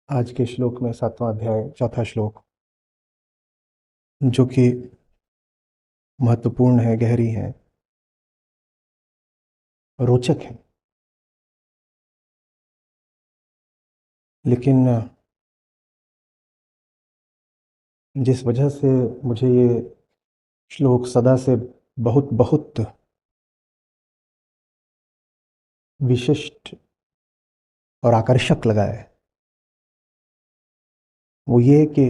आज के श्लोक में 7वां अध्याय चौथा श्लोक, जो कि महत्वपूर्ण है, गहरी है, रोचक है। लेकिन जिस वजह से मुझे ये श्लोक सदा से बहुत बहुत विशिष्ट और आकर्षक लगा है, वो ये कि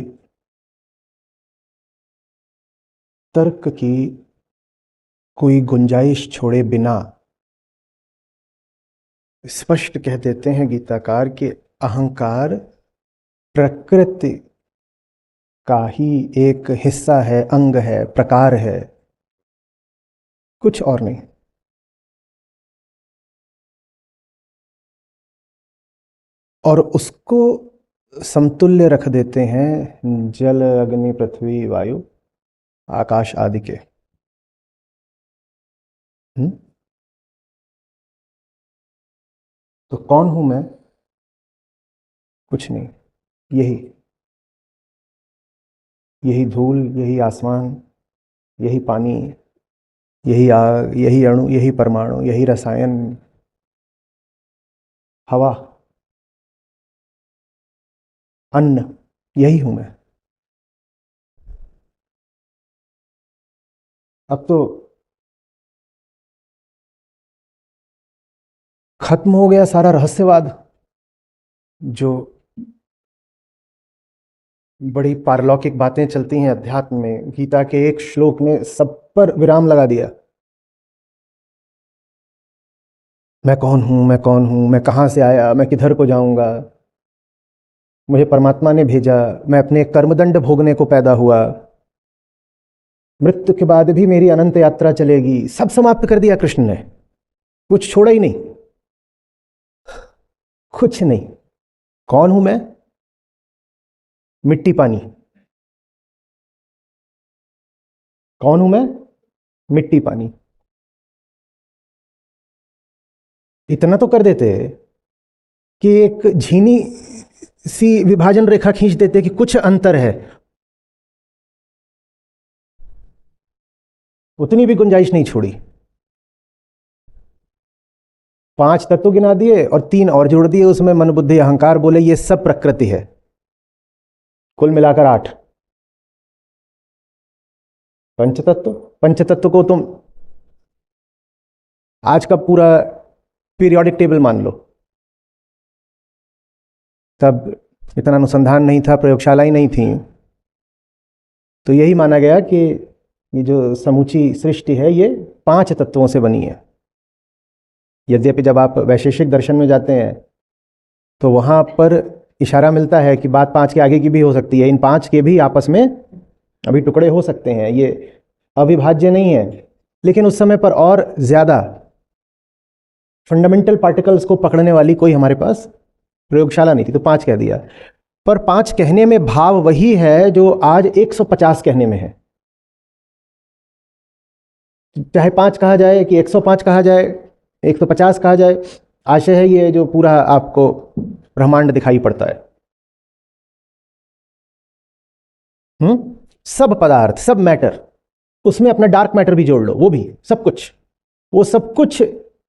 तर्क की कोई गुंजाइश छोड़े बिना स्पष्ट कह देते हैं गीताकार कि अहंकार प्रकृति का ही एक हिस्सा है, अंग है, प्रकार है, कुछ और नहीं। और उसको समतुल्य रख देते हैं जल, अग्नि, पृथ्वी, वायु, आकाश आदि के। तो कौन हूं मैं? कुछ नहीं। यही धूल, यही आसमान, यही पानी, यही आग, यही अणु, यही परमाणु, यही रसायन, हवा, अन्न, यही हूं मैं। अब तो खत्म हो गया सारा रहस्यवाद, जो बड़ी पारलौकिक बातें चलती हैं अध्यात्म में। गीता के एक श्लोक ने सब पर विराम लगा दिया। मैं कौन हूं, मैं कौन हूं, मैं कहां से आया, मैं किधर को जाऊंगा, मुझे परमात्मा ने भेजा, मैं अपने कर्मदंड भोगने को पैदा हुआ, मृत्यु के बाद भी मेरी अनंत यात्रा चलेगी। सब समाप्त कर दिया कृष्ण ने, कुछ छोड़ा ही नहीं, कुछ नहीं। कौन हूं मैं? मिट्टी पानी। कौन हूं मैं? मिट्टी पानी। इतना तो कर देते कि एक झीनी सी विभाजन रेखा खींच देते कि कुछ अंतर है, उतनी भी गुंजाइश नहीं छोड़ी। 5 तत्व गिना दिए और 3 और जोड़ दिए उसमें, मन बुद्धि अहंकार, बोले ये सब प्रकृति है। कुल मिलाकर 8 पंचतत्व। पंचतत्व को तुम आज का पूरा पीरियोडिक टेबल मान लो। तब इतना अनुसंधान नहीं था, प्रयोगशालाएं नहीं थी, तो यही माना गया कि ये जो समूची सृष्टि है ये 5 तत्वों से बनी है। यद्यपि जब आप वैशेषिक दर्शन में जाते हैं तो वहां पर इशारा मिलता है कि बात 5 के आगे की भी हो सकती है, इन 5 के भी आपस में अभी टुकड़े हो सकते हैं, ये अविभाज्य नहीं है। लेकिन उस समय पर और ज्यादा फंडामेंटल पार्टिकल्स को पकड़ने वाली कोई हमारे पास प्रयोगशाला नहीं थी, तो 5 कह दिया। पर 5 कहने में भाव वही है जो आज 150 कहने में है। चाहे 5 कहा जाए कि 105 कहा जाए, 150 कहा जाए, आशय है ये जो पूरा आपको ब्रह्मांड दिखाई पड़ता है। सब पदार्थ, सब मैटर, उसमें अपना डार्क मैटर भी जोड़ लो, वो भी सब कुछ, वो सब कुछ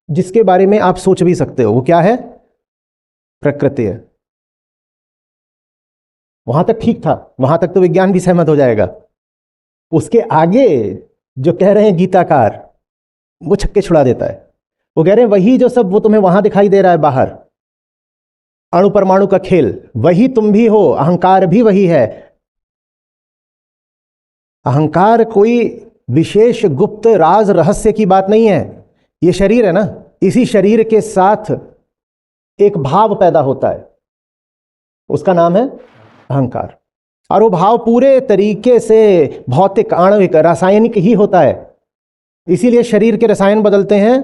जिसके बारे में आप सोच भी सकते हो, वो क्या है? प्रकृति है। वहां तक ठीक था, वहां तक तो विज्ञान भी सहमत हो जाएगा। उसके आगे जो कह रहे हैं गीताकार, वो छक्के छुड़ा देता है। वो कह रहे हैं वही जो सब वो तुम्हें वहां दिखाई दे रहा है बाहर, अणु परमाणु का खेल, वही तुम भी हो, अहंकार भी वही है। अहंकार कोई विशेष गुप्त राज रहस्य की बात नहीं है। ये शरीर है ना, इसी शरीर के साथ एक भाव पैदा होता है, उसका नाम है अहंकार। और वो भाव पूरे तरीके से भौतिक, आणविक, रासायनिक ही होता है। इसीलिए शरीर के रसायन बदलते हैं,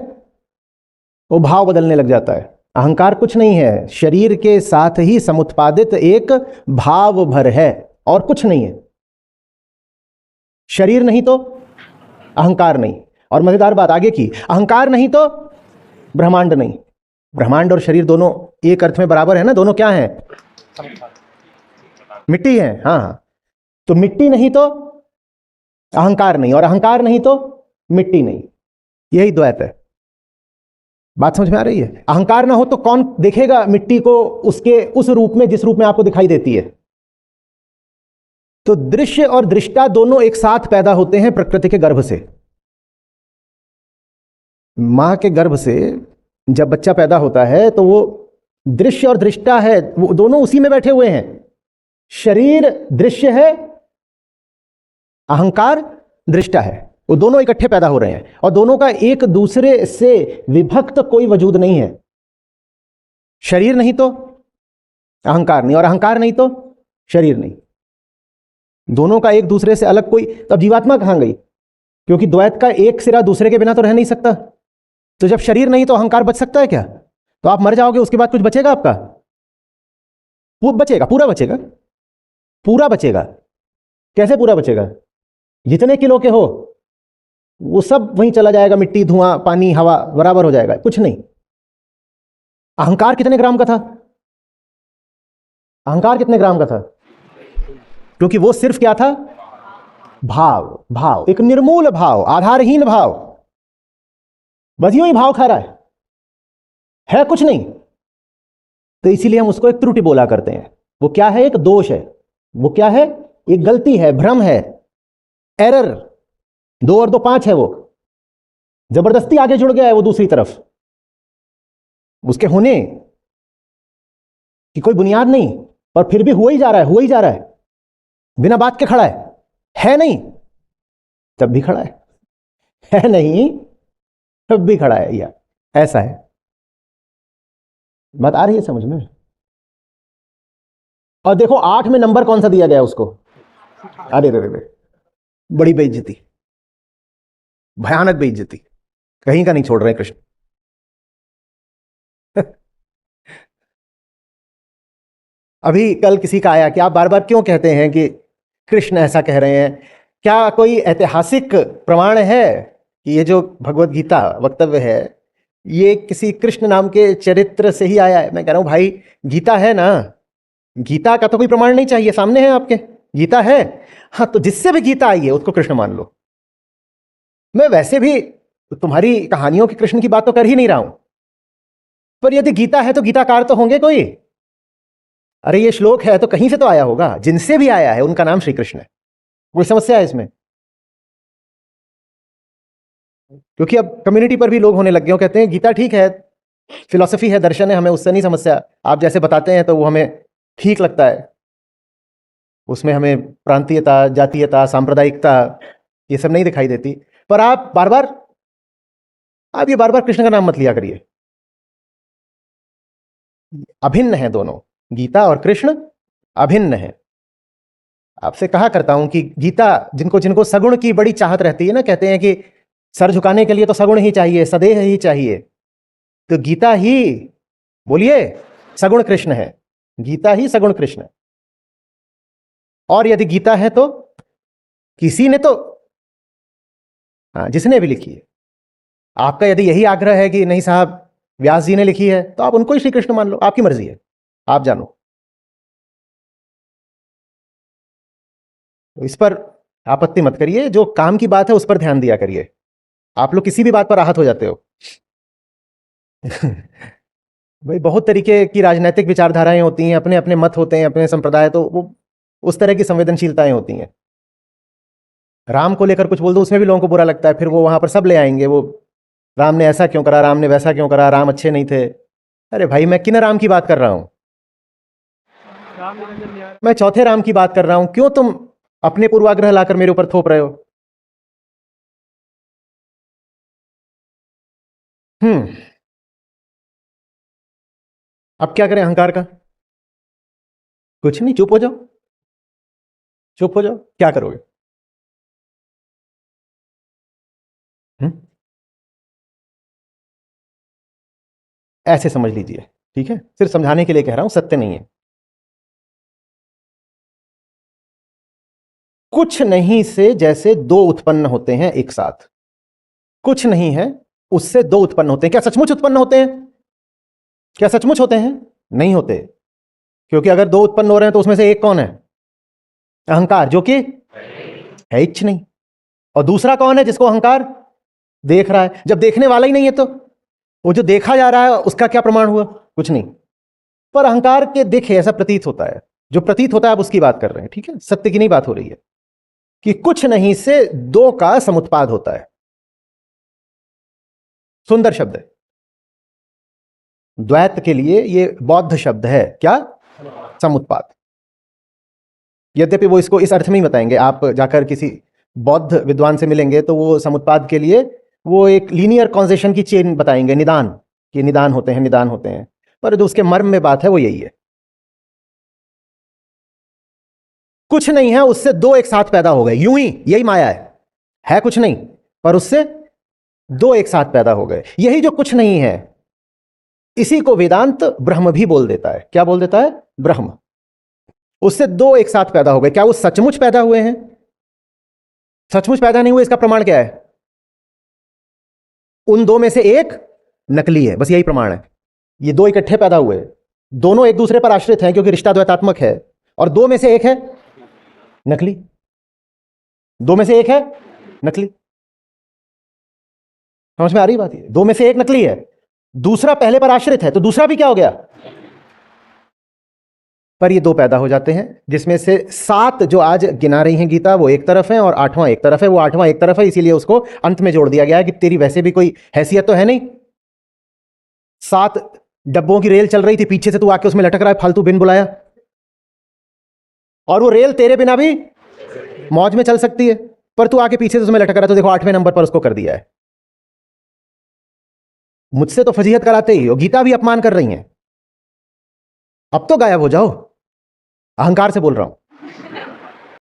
वो भाव बदलने लग जाता है। अहंकार कुछ नहीं है, शरीर के साथ ही समुत्पादित एक भाव भर है, और कुछ नहीं है। शरीर नहीं तो अहंकार नहीं। और मजेदार बात आगे की, अहंकार नहीं तो ब्रह्मांड नहीं। ब्रह्मांड और शरीर दोनों एक अर्थ में बराबर है ना, दोनों क्या हैं? मिट्टी है, हाँ हाँ। तो मिट्टी नहीं तो अहंकार नहीं, और अहंकार नहीं तो मिट्टी नहीं, यही द्वैत है। बात समझ में आ रही है? अहंकार ना हो तो कौन देखेगा मिट्टी को उसके उस रूप में जिस रूप में आपको दिखाई देती है? तो दृश्य और दृष्टा दोनों एक साथ पैदा होते हैं प्रकृति के गर्भ से। मां के गर्भ से जब बच्चा पैदा होता है तो वो दृश्य और दृष्टा है, वो दोनों उसी में बैठे हुए हैं। शरीर दृश्य है, अहंकार दृष्टा है, वो दोनों इकट्ठे पैदा हो रहे हैं और दोनों का एक दूसरे से विभक्त कोई वजूद नहीं है। शरीर नहीं तो अहंकार नहीं, और अहंकार नहीं तो शरीर नहीं, दोनों का एक दूसरे से अलग कोई। तब जीवात्मा कहां गई? क्योंकि द्वैत का एक सिरा दूसरे के बिना तो रह नहीं सकता। तो जब शरीर नहीं तो अहंकार बच सकता है क्या? तो आप मर जाओगे, उसके बाद कुछ बचेगा आपका? वो बचेगा, पूरा बचेगा, पूरा बचेगा। कैसे पूरा बचेगा? जितने किलो के हो वो सब वहीं चला जाएगा, मिट्टी, धुआं, पानी, हवा बराबर हो जाएगा, कुछ नहीं। अहंकार कितने ग्राम का था? अहंकार कितने ग्राम का था? क्योंकि वो सिर्फ क्या था? भाव, भाव, एक निर्मूल भाव, आधारहीन भाव, बस यूं ही भाव खा रहा है कुछ नहीं। तो इसीलिए हम उसको एक त्रुटि बोला करते हैं। वो क्या है? एक दोष है। वो क्या है? एक गलती है, भ्रम है, एरर। 2 और 2 5 है, वो जबरदस्ती आगे जुड़ गया है वो दूसरी तरफ। उसके होने की कोई बुनियाद नहीं, पर फिर भी हुआ ही जा रहा है, हुआ ही जा रहा है, बिना बात के खड़ा है नहीं तब भी खड़ा है नहीं तब भी खड़ा है, या ऐसा है। बात आ रही है समझ में? और देखो 8 में नंबर कौन सा दिया गया उसको? अरे रे रे, बड़ी बेइज्जती, भयानक बेइज्जती, कहीं का नहीं छोड़ रहे कृष्ण। अभी कल किसी का आया कि आप बार बार क्यों कहते हैं कि कृष्ण ऐसा कह रहे हैं? क्या कोई ऐतिहासिक प्रमाण है कि ये जो भगवत गीता वक्तव्य है ये किसी कृष्ण नाम के चरित्र से ही आया है? मैं कह रहा हूं भाई, गीता है ना, गीता का तो कोई प्रमाण नहीं चाहिए, सामने है आपके, गीता है। हाँ, तो जिससे भी गीता आई है उसको कृष्ण मान लो। मैं वैसे भी तुम्हारी कहानियों के कृष्ण की बात तो कर ही नहीं रहा हूं, पर यदि गीता है तो गीताकार तो होंगे कोई। अरे ये श्लोक है तो कहीं से तो आया होगा, जिनसे भी आया है उनका नाम श्री कृष्ण है। कोई समस्या है इसमें? क्योंकि अब कम्युनिटी पर भी लोग होने लग गए, कहते हैं गीता ठीक है, फिलॉसफी है, दर्शन है, हमें उससे नहीं समस्या, आप जैसे बताते हैं तो वो हमें ठीक लगता है, उसमें हमें प्रांतीयता, जातीयता, सांप्रदायिकता ये सब नहीं दिखाई देती। पर आप ये बार बार कृष्ण का नाम मत लिया करिए। अभिन्न है दोनों, गीता और कृष्ण अभिन्न है। आपसे कहा करता हूं कि गीता, जिनको जिनको सगुण की बड़ी चाहत रहती है ना, कहते हैं कि सर झुकाने के लिए तो सगुण ही चाहिए, सदेह ही चाहिए, तो गीता ही, बोलिए, सगुण कृष्ण है। गीता ही सगुण कृष्ण है। और यदि गीता है तो किसी ने तो, हाँ, जिसने भी लिखी है, आपका यदि यही आग्रह है कि नहीं साहब व्यास जी ने लिखी है, तो आप उनको ही श्री कृष्ण मान लो, आपकी मर्जी है, आप जानो। तो इस पर आपत्ति मत करिए, जो काम की बात है उस पर ध्यान दिया करिए। आप लोग किसी भी बात पर आहत हो जाते हो। भाई बहुत तरीके की राजनीतिक विचारधाराएं होती हैं, अपने अपने मत होते हैं, अपने संप्रदाय, तो वो उस तरह की संवेदनशीलताएं होती हैं। राम को लेकर कुछ बोल दो, उसमें भी लोगों को बुरा लगता है, फिर वो वहां पर सब ले आएंगे, वो राम ने ऐसा क्यों करा, राम ने वैसा क्यों करा, राम अच्छे नहीं थे। अरे भाई, मैं किन राम की बात कर रहा हूं? मैं चौथे राम की बात कर रहा हूं। क्यों तुम अपने पूर्वाग्रह लाकर मेरे ऊपर थोप रहे हो? अब क्या करें अहंकार का? कुछ नहीं, चुप हो जाओ, चुप हो जाओ, क्या करोगे? ऐसे समझ लीजिए, ठीक है, सिर्फ समझाने के लिए कह रहा हूं, सत्य नहीं है। कुछ नहीं से जैसे 2 उत्पन्न होते हैं एक साथ, कुछ नहीं है उससे 2 उत्पन्न होते हैं। क्या सचमुच उत्पन्न होते हैं? क्या सचमुच होते हैं? नहीं होते। क्योंकि अगर दो उत्पन्न हो रहे हैं तो उसमें से एक कौन है? अहंकार, जो कि है इच्छ नहीं। और दूसरा कौन है जिसको अहंकार देख रहा है? जब देखने वाला ही नहीं है तो वो जो देखा जा रहा है उसका क्या प्रमाण हुआ? कुछ नहीं। पर अहंकार के देखे ऐसा प्रतीत होता है, जो प्रतीत होता है आप उसकी बात कर रहे हैं, ठीक है? सत्य की नहीं बात हो रही है कि कुछ नहीं से दो का समुत्पाद होता है। सुंदर शब्द है, द्वैत के लिए ये बौद्ध शब्द है। क्या? समुत्पाद। यद्यपि वो इसको इस अर्थ में ही बताएंगे, आप जाकर किसी बौद्ध विद्वान से मिलेंगे तो वो समुत्पाद के लिए वो एक लीनियर कॉन्जेशन की चेन बताएंगे, निदान, कि निदान होते हैं, निदान होते हैं। पर जो उसके मर्म में बात है वो यही है, कुछ नहीं है उससे दो एक साथ पैदा हो गए, यूं ही, यही माया है कुछ नहीं पर उससे दो एक साथ पैदा हो गए। यही जो कुछ नहीं है, इसी को वेदांत ब्रह्म भी बोल देता है। क्या बोल देता है? ब्रह्म। उससे दो एक साथ पैदा हो गए। क्या वो सचमुच पैदा हुए हैं? सचमुच पैदा नहीं हुए, इसका प्रमाण क्या है? उन दो में से एक नकली है, बस यही प्रमाण है। ये दो इकट्ठे पैदा हुए, दोनों एक दूसरे पर आश्रित हैं क्योंकि रिश्ता द्वैतात्मक है, और दो में से एक है नकली। दो में से एक है नकली। समझ में आ रही बात? ये दो में से एक नकली है, दूसरा पहले पर आश्रित है, तो दूसरा भी क्या हो गया? पर ये दो पैदा हो जाते हैं, जिसमें से 7 जो आज गिना रही हैं गीता वो एक तरफ है और 8वां एक तरफ है। वो 8वां एक तरफ है इसीलिए उसको अंत में जोड़ दिया गया है कि तेरी वैसे भी कोई हैसियत तो है नहीं। 7 डब्बों की रेल चल रही थी, पीछे से तू आके उसमें लटक रहा है फालतू बिन बुलाया, और वो रेल तेरे बिना भी मौज में चल सकती है, पर तू आके पीछे से उसमें लटक रहा है, तो देखो 8वें नंबर पर उसको कर दिया है। मुझसे तो फजीहत कराते ही हो, गीता भी अपमान कर रही हैं। अब तो गायब हो जाओ, अहंकार से बोल रहा हूं।